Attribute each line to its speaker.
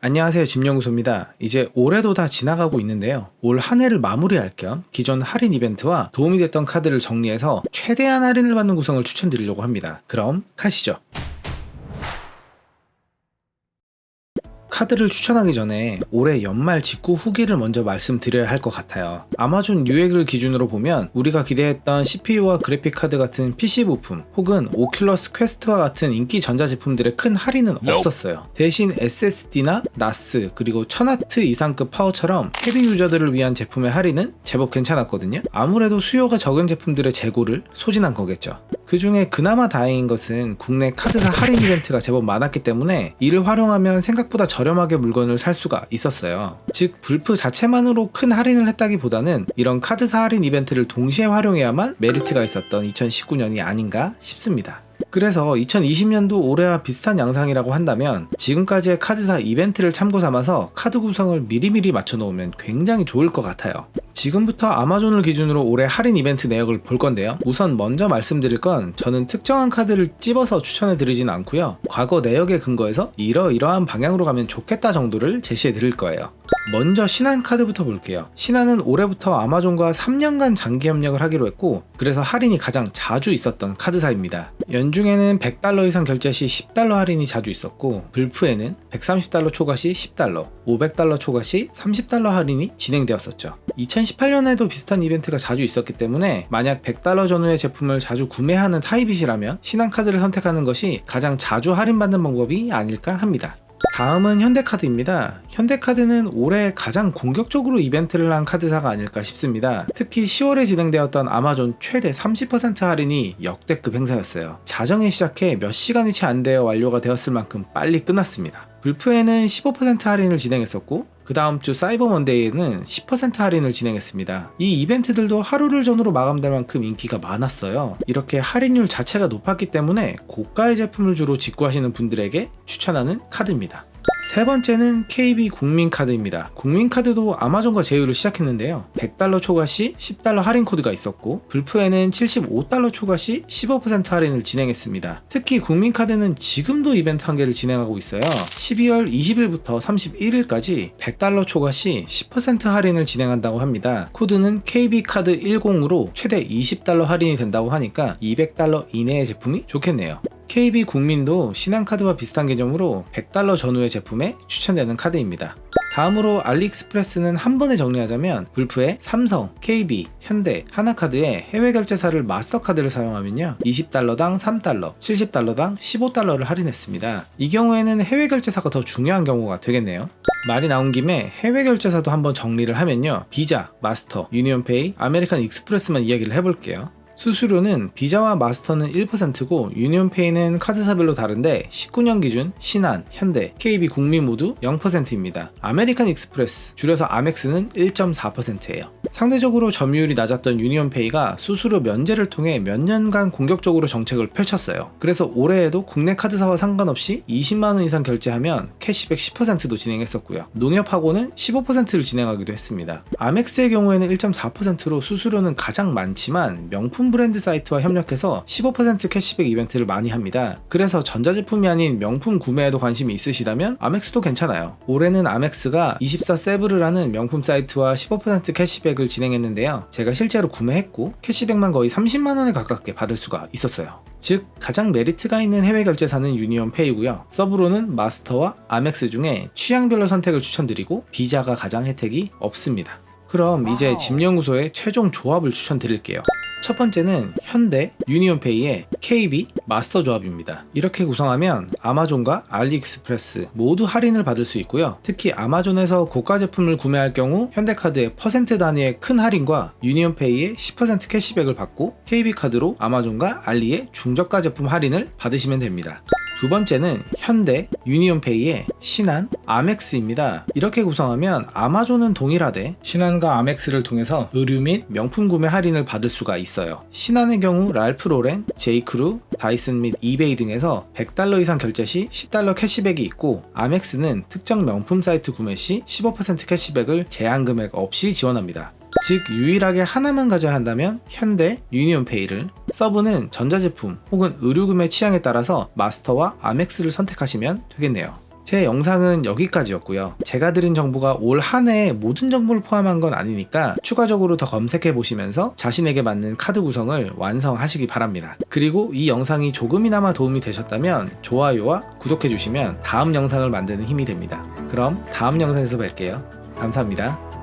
Speaker 1: 안녕하세요, 집연구소입니다. 이제 올해도 다 지나가고 있는데요. 올 한 해를 마무리할 겸 기존 할인 이벤트와 도움이 됐던 카드를 정리해서 최대한 할인을 받는 구성을 추천드리려고 합니다. 그럼 가시죠. 카드를 추천하기 전에 올해 연말 직후 후기를 먼저 말씀드려야 할 것 같아요. 아마존 뉴액을 기준으로 보면 우리가 기대했던 CPU와 그래픽카드 같은 PC 부품 혹은 오큘러스 퀘스트와 같은 인기 전자제품들의 큰 할인은 없었어요. 대신 SSD나 NAS 그리고 1000W 이상급 파워처럼 헤비 유저들을 위한 제품의 할인은 제법 괜찮았거든요. 아무래도 수요가 적은 제품들의 재고를 소진한 거겠죠. 그 중에 그나마 다행인 것은 국내 카드사 할인 이벤트가 제법 많았기 때문에 이를 활용하면 생각보다 저렴하게 물건을 살 수가 있었어요. 즉 불프 자체만으로 큰 할인을 했다기보다는 이런 카드사 할인 이벤트를 동시에 활용해야만 메리트가 있었던 2019년이 아닌가 싶습니다. 그래서 2020년도 올해와 비슷한 양상이라고 한다면 지금까지의 카드사 이벤트를 참고 삼아서 카드 구성을 미리미리 맞춰놓으면 굉장히 좋을 것 같아요. 지금부터 아마존을 기준으로 올해 할인 이벤트 내역을 볼 건데요. 우선 먼저 말씀드릴 건 저는 특정한 카드를 찝어서 추천해 드리진 않고요. 과거 내역에 근거해서 이러이러한 방향으로 가면 좋겠다 정도를 제시해 드릴 거예요. 먼저 신한 카드부터 볼게요. 신한은 올해부터 아마존과 3년간 장기 협력을 하기로 했고 그래서 할인이 가장 자주 있었던 카드사입니다. 연중에는 $100 이상 결제 시 $10 할인이 자주 있었고 불프에는 $130 초과 시 $10, $500 초과 시 $30 할인이 진행되었었죠. 2018년에도 비슷한 이벤트가 자주 있었기 때문에 만약 $100 전후의 제품을 자주 구매하는 타입이시라면 신한 카드를 선택하는 것이 가장 자주 할인받는 방법이 아닐까 합니다. 다음은 현대카드입니다. 현대카드는 올해 가장 공격적으로 이벤트를 한 카드사가 아닐까 싶습니다. 특히 10월에 진행되었던 아마존 최대 30% 할인이 역대급 행사였어요. 자정에 시작해 몇 시간이 채 안 되어 완료가 되었을 만큼 빨리 끝났습니다. 불프에는 15% 할인을 진행했었고 그 다음 주 사이버 먼데이에는 10% 할인을 진행했습니다. 이 이벤트들도 하루를 전후로 마감될 만큼 인기가 많았어요. 이렇게 할인율 자체가 높았기 때문에 고가의 제품을 주로 직구하시는 분들에게 추천하는 카드입니다. 세 번째는 KB 국민카드입니다. 국민카드도 아마존과 제휴를 시작했는데요. $100 초과 시 $10 할인 코드가 있었고 불프에는 $75 초과 시 15% 할인을 진행했습니다. 특히 국민카드는 지금도 이벤트 한 개를 진행하고 있어요. 12월 20일부터 31일까지 $100 초과 시 10% 할인을 진행한다고 합니다. 코드는 KB카드 10으로 최대 $20 할인이 된다고 하니까 $200 이내의 제품이 좋겠네요. KB 국민도 신한카드와 비슷한 개념으로 $100 전후의 제품에 추천되는 카드입니다. 다음으로 알리익스프레스는 한 번에 정리하자면 불프의 삼성, KB, 현대, 하나카드의 해외 결제사를 마스터카드를 사용하면요 $20당 $3, $70당 $15를 할인했습니다. 이 경우에는 해외 결제사가 더 중요한 경우가 되겠네요. 말이 나온 김에 해외 결제사도 한번 정리를 하면요 비자, 마스터, 유니온페이, 아메리칸 익스프레스만 이야기를 해볼게요. 수수료는 비자와 마스터는 1%고 유니온페이는 카드사별로 다른데 19년 기준 신한, 현대, KB 국민 모두 0%입니다. 아메리칸 익스프레스, 줄여서 아멕스는 1.4%예요. 상대적으로 점유율이 낮았던 유니온페이가 수수료 면제를 통해 몇 년간 공격적으로 정책을 펼쳤어요. 그래서 올해에도 국내 카드사와 상관없이 20만원 이상 결제하면 캐시백 10%도 진행했었고요. 농협하고는 15%를 진행하기도 했습니다. 아멕스의 경우에는 1.4%로 수수료는 가장 많지만 명품 브랜드 사이트와 협력해서 15% 캐시백 이벤트를 많이 합니다. 그래서 전자제품이 아닌 명품 구매에도 관심이 있으시다면 아멕스도 괜찮아요. 올해는 아멕스가 24세브르라는 명품 사이트와 15% 캐시백을 진행했는데요. 제가 실제로 구매했고 캐시백만 거의 30만원에 가깝게 받을 수가 있었어요. 즉 가장 메리트가 있는 해외 결제사는 유니온페이고요. 서브로는 마스터와 아멕스 중에 취향별로 선택을 추천드리고 비자가 가장 혜택이 없습니다. 그럼 이제 집연구소의 최종 조합을 추천드릴게요. 첫 번째는 현대, 유니온페이의 KB 마스터 조합입니다. 이렇게 구성하면 아마존과 알리익스프레스 모두 할인을 받을 수 있고요. 특히 아마존에서 고가 제품을 구매할 경우 현대카드의 퍼센트 단위의 큰 할인과 유니온페이의 10% 캐시백을 받고 KB카드로 아마존과 알리의 중저가 제품 할인을 받으시면 됩니다. 두 번째는 현대, 유니온페이의 신한, 아멕스입니다. 이렇게 구성하면 아마존은 동일하되 신한과 아멕스를 통해서 의류 및 명품 구매 할인을 받을 수가 있어요. 신한의 경우 랄프로렌, 제이크루, 다이슨 및 이베이 등에서 $100 이상 결제 시 $10 캐시백이 있고 아멕스는 특정 명품 사이트 구매 시 15% 캐시백을 제한 금액 없이 지원합니다. 즉 유일하게 하나만 가져야 한다면 현대, 유니온페이를, 서브는 전자제품 혹은 의류구매 취향에 따라서 마스터와 아멕스를 선택하시면 되겠네요. 제 영상은 여기까지였고요. 제가 드린 정보가 올 한 해 모든 정보를 포함한 건 아니니까 추가적으로 더 검색해 보시면서 자신에게 맞는 카드 구성을 완성하시기 바랍니다. 그리고 이 영상이 조금이나마 도움이 되셨다면 좋아요와 구독해 주시면 다음 영상을 만드는 힘이 됩니다. 그럼 다음 영상에서 뵐게요. 감사합니다.